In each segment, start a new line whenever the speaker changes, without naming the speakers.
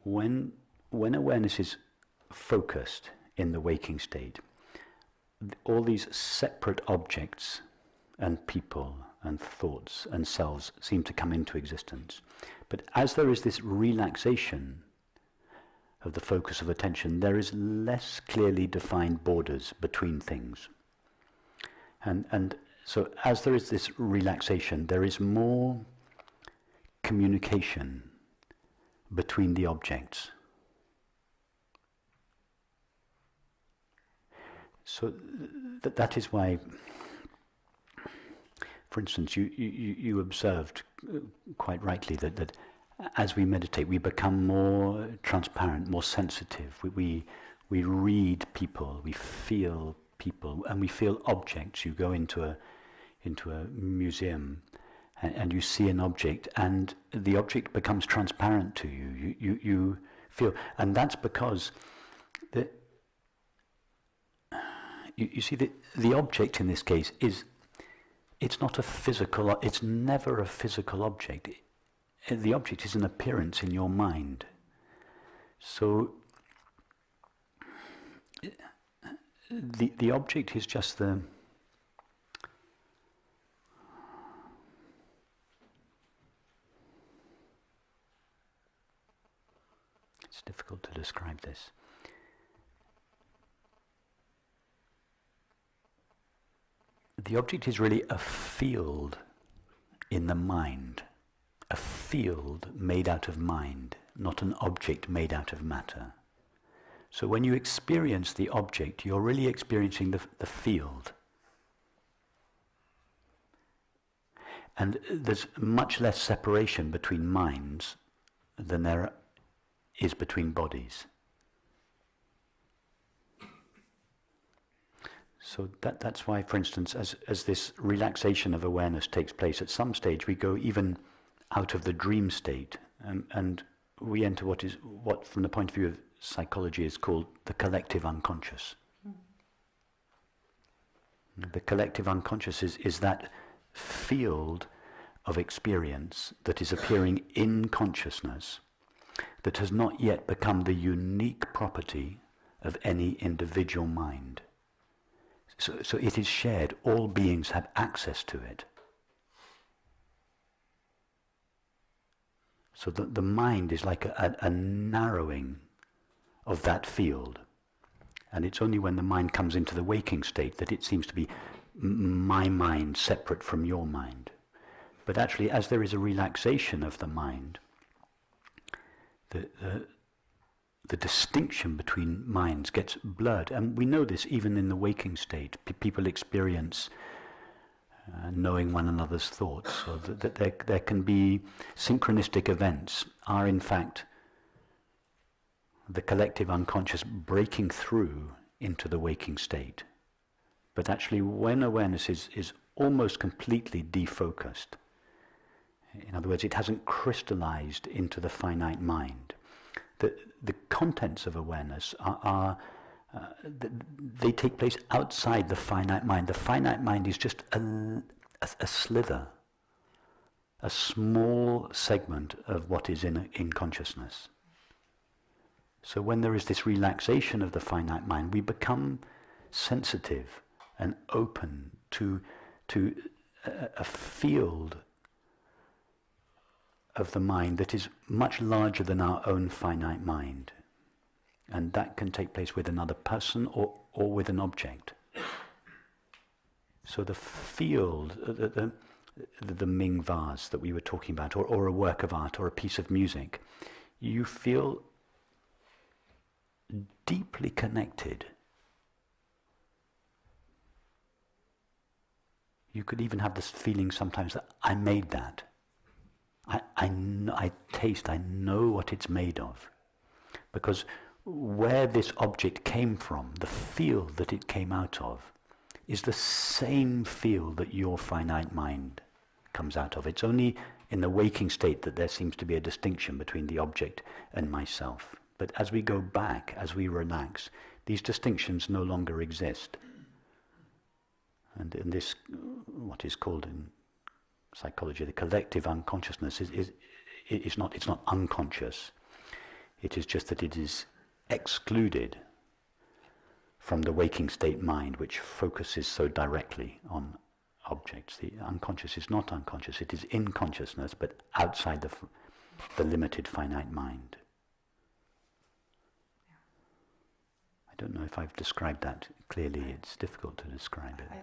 when awareness is focused in the waking state, all these separate objects and people and thoughts and selves seem to come into existence. But as there is this relaxation of the focus of attention, there is less clearly defined borders between things. And so as there is this relaxation, there is more communication between the objects. So that is why, for instance, you observed quite rightly that as we meditate, we become more transparent, more sensitive. We read people, we feel people, and we feel objects. You go into a museum, and you see an object, and the object becomes transparent to you. You feel, and that's because you see the object in this case it's not a physical. It's never a physical object. The object is an appearance in your mind. So the object is just the. It's difficult to describe this. The object is really a field in the mind, a field made out of mind, not an object made out of matter. So when you experience the object, you're really experiencing the field. And there's much less separation between minds than there is between bodies. So that's why, for instance, as this relaxation of awareness takes place, at some stage we go even out of the dream state, and we enter what from the point of view of psychology is called the collective unconscious. The collective unconscious is that field of experience that is appearing in consciousness that has not yet become the unique property of any individual mind. So it is shared. All beings have access to it. So the mind is like a narrowing of that field. And it's only when the mind comes into the waking state that it seems to be my mind separate from your mind. But actually, as there is a relaxation of the mind, the distinction between minds gets blurred. And we know this even in the waking state. People experience knowing one another's thoughts, so that there can be synchronistic events are in fact the collective unconscious breaking through into the waking state. But actually when awareness is almost completely defocused, in other words, it hasn't crystallized into the finite mind, the contents of awareness they take place outside the finite mind. The finite mind is just a slither, a small segment of what is in consciousness. So when there is this relaxation of the finite mind, we become sensitive and open to a field of the mind that is much larger than our own finite mind. And that can take place with another person or with an object. So the field, the Ming vase that we were talking about, or a work of art, or a piece of music, you feel deeply connected. You could even have this feeling sometimes that I made that. I taste, I know what it's made of. Because where this object came from, the field that it came out of, is the same field that your finite mind comes out of. It's only in the waking state that there seems to be a distinction between the object and myself. But as we go back, as we relax, these distinctions no longer exist. And in this, what is called in psychology, the collective unconsciousness it's not unconscious. It is just that it is excluded from the waking state mind, which focuses so directly on objects. The unconscious is not unconscious, it is in consciousness, but outside the limited finite mind. I don't know if I've described that clearly. It's difficult to describe it.
I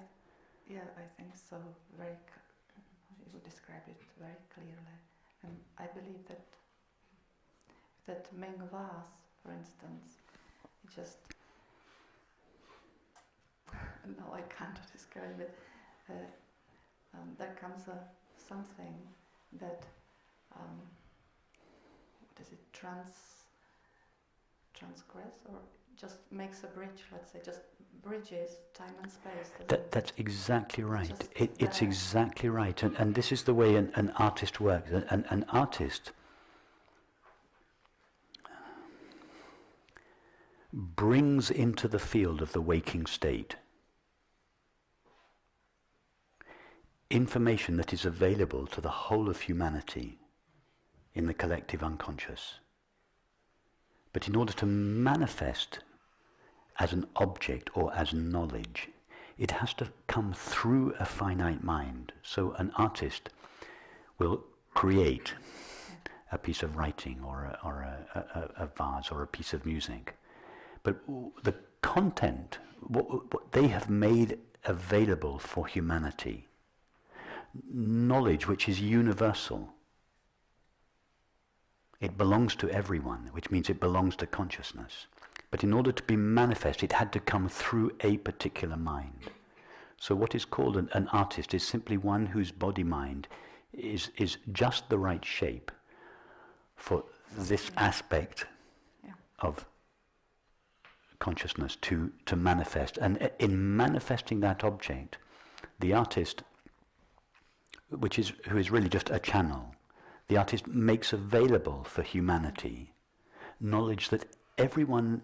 think so. You would describe it very clearly. And I believe that Ming vase, for instance, it just no, I can't describe it. There comes something that what is it? Transgress or just makes a bridge. Let's say just bridges time and space.
That's exactly right. It's exactly right. And this is the way an artist works. An artist brings into the field of the waking state information that is available to the whole of humanity in the collective unconscious. But in order to manifest as an object or as knowledge, it has to come through a finite mind. So an artist will create a piece of writing or a vase or a piece of music. But the content, what they have made available for humanity, knowledge which is universal, it belongs to everyone, which means it belongs to consciousness. But in order to be manifest, it had to come through a particular mind. So what is called an artist is simply one whose body mind is just the right shape for this aspect of consciousness to manifest. And in manifesting that object, the artist, who is really just a channel, the artist makes available for humanity knowledge that everyone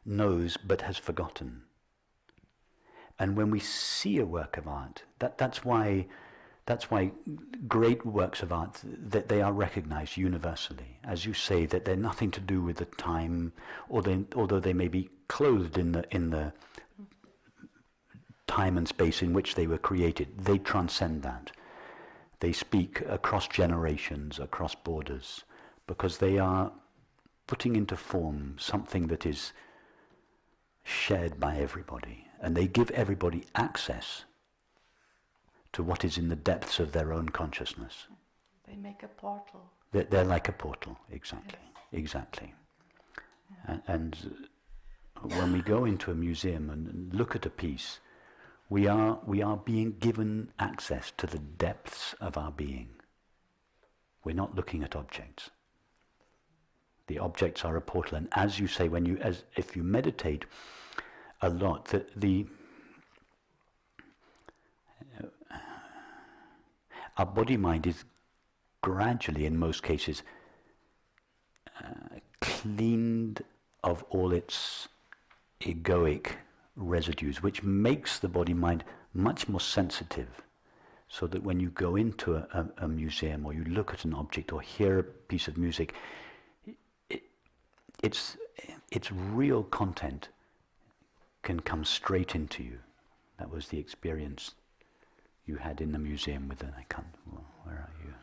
knows but has forgotten. And when we see a work of art, that's why great works of art, that they are recognized universally. As you say, that they're nothing to do with the time, although they may be clothed in the time and space in which they were created. They transcend that. They speak across generations, across borders, because they are putting into form something that is shared by everybody, and they give everybody access to what is in the depths of their own consciousness.
They make a portal.
They're like a portal, exactly, yes. Exactly. Yeah. And when we go into a museum and look at a piece, we are being given access to the depths of our being. We're not looking at objects. The objects are a portal, and as you say, if you meditate a lot, our body-mind is gradually, in most cases, cleaned of all its egoic residues, which makes the body-mind much more sensitive, so that when you go into a museum or you look at an object or hear a piece of music, its real content can come straight into you. That was the experience you had in the museum with where are you?